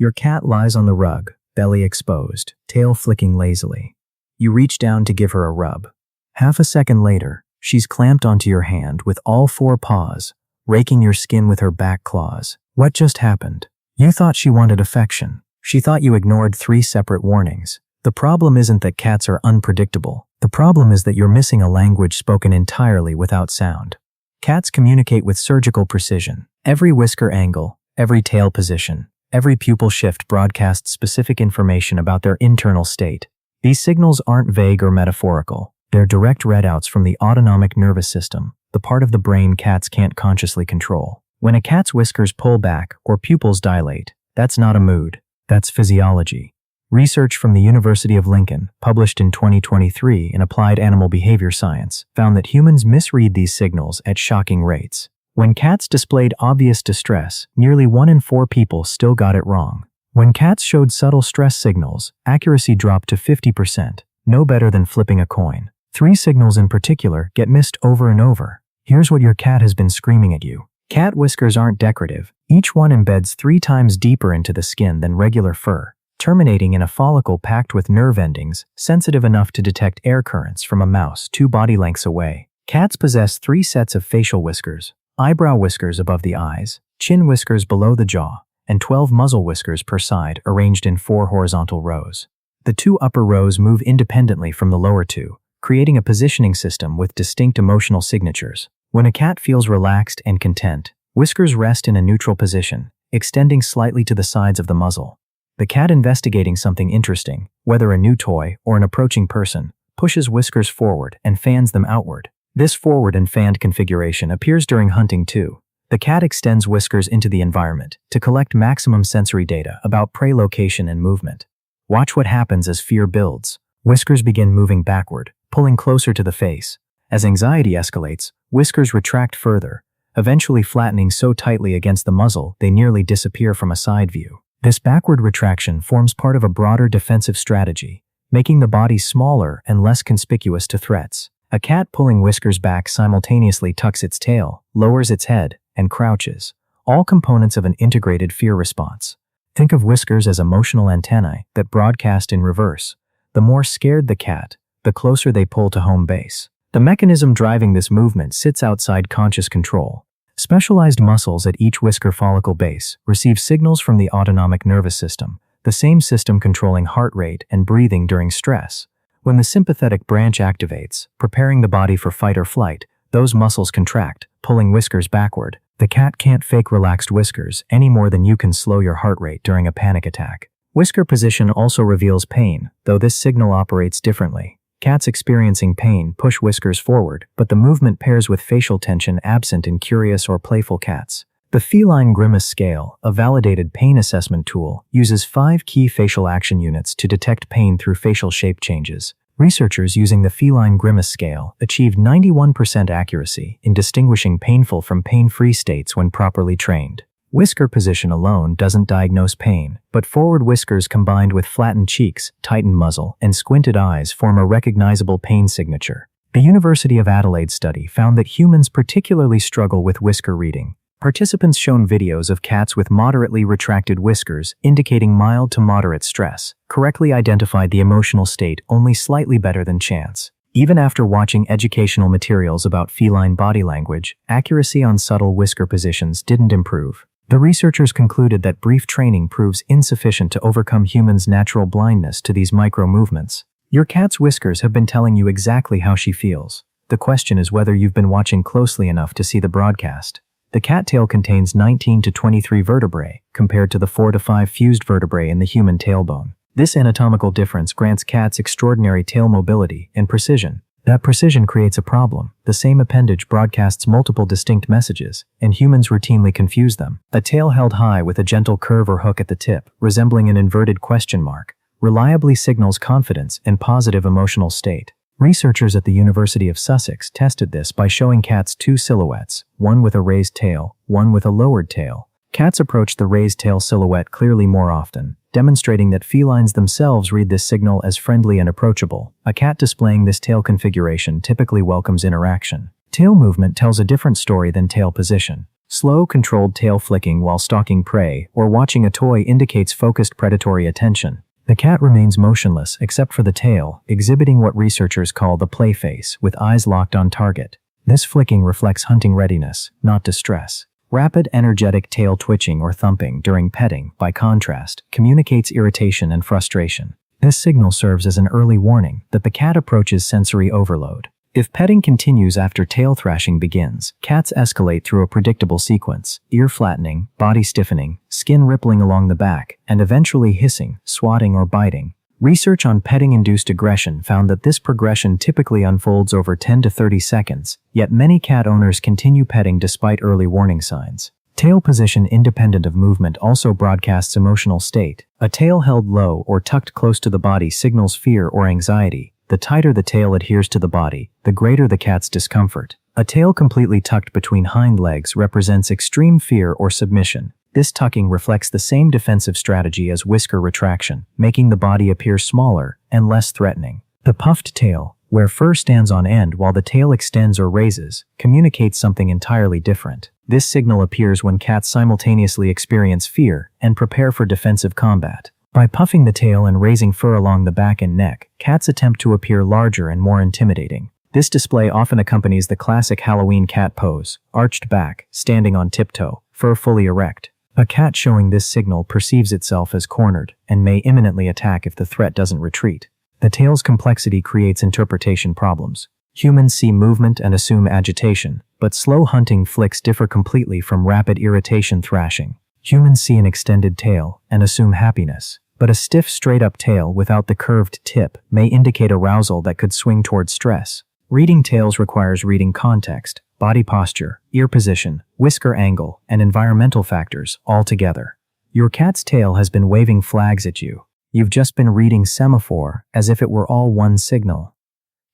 Your cat lies on the rug, belly exposed, tail flicking lazily. You reach down to give her a rub. Half a second later, she's clamped onto your hand with all four paws, raking your skin with her back claws. What just happened? You thought she wanted affection. She thought you ignored 3 separate warnings. The problem isn't that cats are unpredictable. The problem is that you're missing a language spoken entirely without sound. Cats communicate with surgical precision. Every whisker angle, every tail position, every pupil shift broadcasts specific information about their internal state. These signals aren't vague or metaphorical. They're direct readouts from the autonomic nervous system, the part of the brain cats can't consciously control. When a cat's whiskers pull back or pupils dilate, that's not a mood, that's physiology. Research from the University of Lincoln, published in 2023 in Applied Animal Behavior Science, found that humans misread these signals at shocking rates. When cats displayed obvious distress, nearly 1 in 4 people still got it wrong. When cats showed subtle stress signals, accuracy dropped to 50%, no better than flipping a coin. 3 signals in particular get missed over and over. Here's what your cat has been screaming at you. Cat whiskers aren't decorative. Each one embeds 3 times deeper into the skin than regular fur, terminating in a follicle packed with nerve endings sensitive enough to detect air currents from a mouse 2 body lengths away. Cats possess 3 sets of facial whiskers: eyebrow whiskers above the eyes, chin whiskers below the jaw, and 12 muzzle whiskers per side arranged in 4 horizontal rows. The 2 upper rows move independently from the lower 2, creating a positioning system with distinct emotional signatures. When a cat feels relaxed and content, whiskers rest in a neutral position, extending slightly to the sides of the muzzle. The cat investigating something interesting, whether a new toy or an approaching person, pushes whiskers forward and fans them outward. This forward and fanned configuration appears during hunting too. The cat extends whiskers into the environment to collect maximum sensory data about prey location and movement. Watch what happens as fear builds. Whiskers begin moving backward, pulling closer to the face. As anxiety escalates, whiskers retract further, eventually flattening so tightly against the muzzle they nearly disappear from a side view. This backward retraction forms part of a broader defensive strategy, making the body smaller and less conspicuous to threats. A cat pulling whiskers back simultaneously tucks its tail, lowers its head, and crouches, all components of an integrated fear response. Think of whiskers as emotional antennae that broadcast in reverse. The more scared the cat, the closer they pull to home base. The mechanism driving this movement sits outside conscious control. Specialized muscles at each whisker follicle base receive signals from the autonomic nervous system, the same system controlling heart rate and breathing during stress. When the sympathetic branch activates, preparing the body for fight or flight, those muscles contract, pulling whiskers backward. The cat can't fake relaxed whiskers any more than you can slow your heart rate during a panic attack. Whisker position also reveals pain, though this signal operates differently. Cats experiencing pain push whiskers forward, but the movement pairs with facial tension absent in curious or playful cats. The feline grimace scale, a validated pain assessment tool, uses 5 key facial action units to detect pain through facial shape changes. Researchers using the feline grimace scale achieved 91% accuracy in distinguishing painful from pain-free states when properly trained. Whisker position alone doesn't diagnose pain, but forward whiskers combined with flattened cheeks, tightened muzzle, and squinted eyes form a recognizable pain signature. The University of Adelaide study found that humans particularly struggle with whisker reading. Participants shown videos of cats with moderately retracted whiskers indicating mild to moderate stress, correctly identified the emotional state only slightly better than chance. Even after watching educational materials about feline body language, accuracy on subtle whisker positions didn't improve. The researchers concluded that brief training proves insufficient to overcome humans' natural blindness to these micro-movements. Your cat's whiskers have been telling you exactly how she feels. The question is whether you've been watching closely enough to see the broadcast. The cattail contains 19 to 23 vertebrae, compared to the 4 to 5 fused vertebrae in the human tailbone. This anatomical difference grants cats extraordinary tail mobility and precision. That precision creates a problem. The same appendage broadcasts multiple distinct messages, and humans routinely confuse them. A tail held high with a gentle curve or hook at the tip, resembling an inverted question mark, reliably signals confidence and positive emotional state. Researchers at the University of Sussex tested this by showing cats 2 silhouettes, one with a raised tail, one with a lowered tail. Cats approached the raised tail silhouette clearly more often, demonstrating that felines themselves read this signal as friendly and approachable. A cat displaying this tail configuration typically welcomes interaction. Tail movement tells a different story than tail position. Slow, controlled tail flicking while stalking prey or watching a toy indicates focused predatory attention. The cat remains motionless except for the tail, exhibiting what researchers call the play face, with eyes locked on target. This flicking reflects hunting readiness, not distress. Rapid, energetic tail twitching or thumping during petting, by contrast, communicates irritation and frustration. This signal serves as an early warning that the cat approaches sensory overload. If petting continues after tail thrashing begins, cats escalate through a predictable sequence: ear flattening, body stiffening, skin rippling along the back, and eventually hissing, swatting, or biting. Research on petting-induced aggression found that this progression typically unfolds over 10 to 30 seconds, yet many cat owners continue petting despite early warning signs. Tail position independent of movement also broadcasts emotional state. A tail held low or tucked close to the body signals fear or anxiety. The tighter the tail adheres to the body, the greater the cat's discomfort. A tail completely tucked between hind legs represents extreme fear or submission. This tucking reflects the same defensive strategy as whisker retraction, making the body appear smaller and less threatening. The puffed tail, where fur stands on end while the tail extends or raises, communicates something entirely different. This signal appears when cats simultaneously experience fear and prepare for defensive combat. By puffing the tail and raising fur along the back and neck, cats attempt to appear larger and more intimidating. This display often accompanies the classic Halloween cat pose: arched back, standing on tiptoe, fur fully erect. A cat showing this signal perceives itself as cornered and may imminently attack if the threat doesn't retreat. The tail's complexity creates interpretation problems. Humans see movement and assume agitation, but slow hunting flicks differ completely from rapid irritation thrashing. Humans see an extended tail and assume happiness, but a stiff, straight-up tail without the curved tip may indicate arousal that could swing toward stress. Reading tails requires reading context, body posture, ear position, whisker angle, and environmental factors all together. Your cat's tail has been waving flags at you. You've just been reading semaphore as if it were all one signal.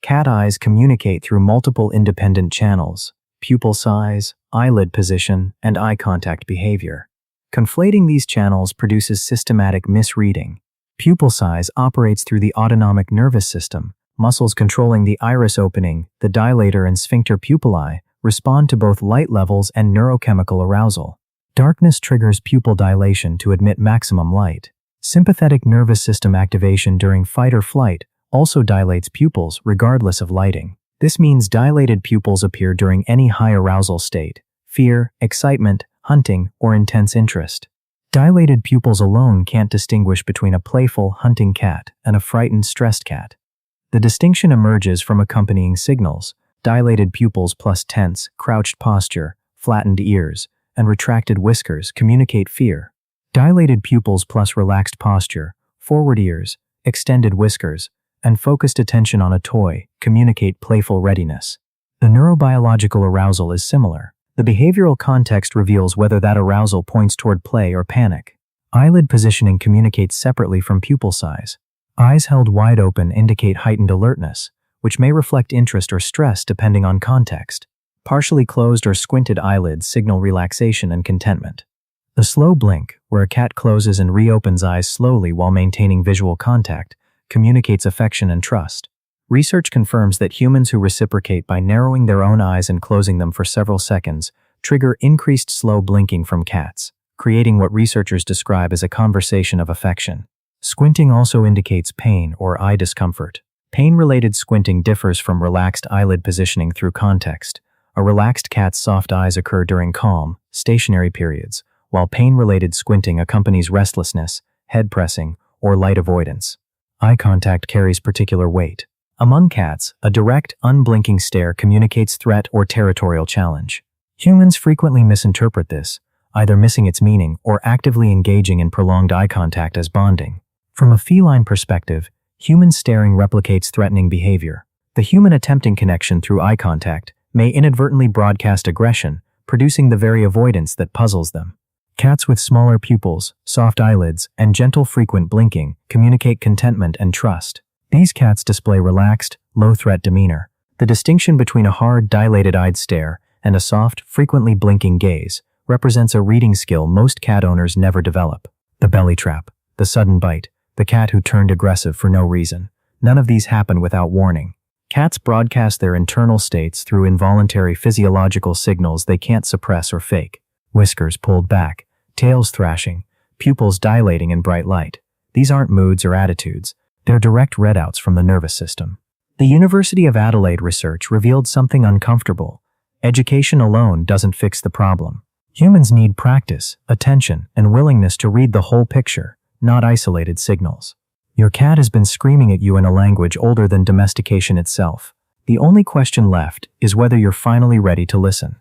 Cat eyes communicate through multiple independent channels: pupil size, eyelid position, and eye contact behavior. Conflating these channels produces systematic misreading. Pupil size operates through the autonomic nervous system. Muscles controlling the iris opening, the dilator and sphincter pupillae, respond to both light levels and neurochemical arousal. Darkness triggers pupil dilation to admit maximum light. Sympathetic nervous system activation during fight or flight also dilates pupils regardless of lighting. This means dilated pupils appear during any high arousal state: fear, excitement, hunting, or intense interest. Dilated pupils alone can't distinguish between a playful, hunting cat and a frightened, stressed cat. The distinction emerges from accompanying signals: dilated pupils plus tense, crouched posture, flattened ears, and retracted whiskers communicate fear. Dilated pupils plus relaxed posture, forward ears, extended whiskers, and focused attention on a toy communicate playful readiness. The neurobiological arousal is similar. The behavioral context reveals whether that arousal points toward play or panic. Eyelid positioning communicates separately from pupil size. Eyes held wide open indicate heightened alertness, which may reflect interest or stress depending on context. Partially closed or squinted eyelids signal relaxation and contentment. The slow blink, where a cat closes and reopens eyes slowly while maintaining visual contact, communicates affection and trust. Research confirms that humans who reciprocate by narrowing their own eyes and closing them for several seconds trigger increased slow blinking from cats, creating what researchers describe as a conversation of affection. Squinting also indicates pain or eye discomfort. Pain-related squinting differs from relaxed eyelid positioning through context. A relaxed cat's soft eyes occur during calm, stationary periods, while pain-related squinting accompanies restlessness, head pressing, or light avoidance. Eye contact carries particular weight. Among cats, a direct, unblinking stare communicates threat or territorial challenge. Humans frequently misinterpret this, either missing its meaning or actively engaging in prolonged eye contact as bonding. From a feline perspective, human staring replicates threatening behavior. The human attempting connection through eye contact may inadvertently broadcast aggression, producing the very avoidance that puzzles them. Cats with smaller pupils, soft eyelids, and gentle frequent blinking communicate contentment and trust. These cats display relaxed, low-threat demeanor. The distinction between a hard, dilated-eyed stare and a soft, frequently blinking gaze represents a reading skill most cat owners never develop. The belly trap, the sudden bite, the cat who turned aggressive for no reason. None of these happen without warning. Cats broadcast their internal states through involuntary physiological signals they can't suppress or fake. Whiskers pulled back, tails thrashing, pupils dilating in bright light. These aren't moods or attitudes, they're direct readouts from the nervous system. The University of Adelaide research revealed something uncomfortable. Education alone doesn't fix the problem. Humans need practice, attention, and willingness to read the whole picture, not isolated signals. Your cat has been screaming at you in a language older than domestication itself. The only question left is whether you're finally ready to listen.